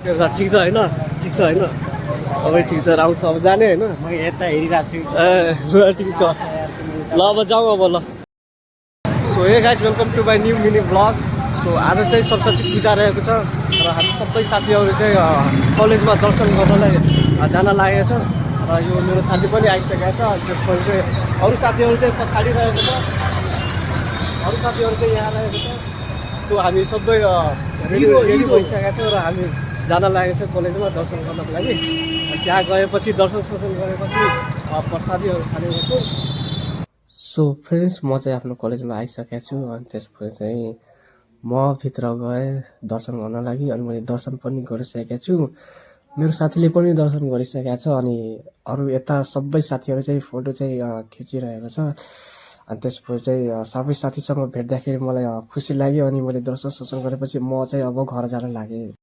ठिक छ होइन ठिक छ होइन अब ठिक छ आउँछ अब जाने होइन म यता हेरिरहेको छु ल ठिक छ ल अब जाउँ अब ल so hey guys welcome to my new mini blog so आज चाहिँ सरस्वती पूजा रहेको छ र हामी सबै साथीहरू चाहिँ कलेजमा दर्शन गर्नलाई जान लागेको छ र यो मेरो साथी पनि आइसकेको छ त्यसपछि चाहिँ अरू साथीहरू चाहिँ पछाडि रहेको छ अरू साथीहरू चाहिँ यहाँ रहेको छ सो हामी सबै रेडी भइसकेका छौँ र हामी जान लागेको छ कलेजमा दर्शन गर्नको लागि त्यहाँ गएपछि दर्शन गरेपछि प्रसादीहरू खाने गर्छौँ सो फ्रेन्ड्स म चाहिँ आफ्नो कलेजमा आइसकेको छु अनि त्यसपछि चाहिँ म भित्र गएँ दर्शन गर्न लागि अनि मैले दर्शन पनि गरिसकेको छु मेरो साथीले पनि दर्शन गरिसकेको छ अनि अरू यता सबै साथीहरू चाहिँ फोटो चाहिँ खिचिरहेको छ अनि त्यसपछि चाहिँ सबै साथीसँग भेट्दाखेरि मलाई खुसी लाग्यो अनि मैले दर्शन गरेपछि म चाहिँ अब घर जान लागेँ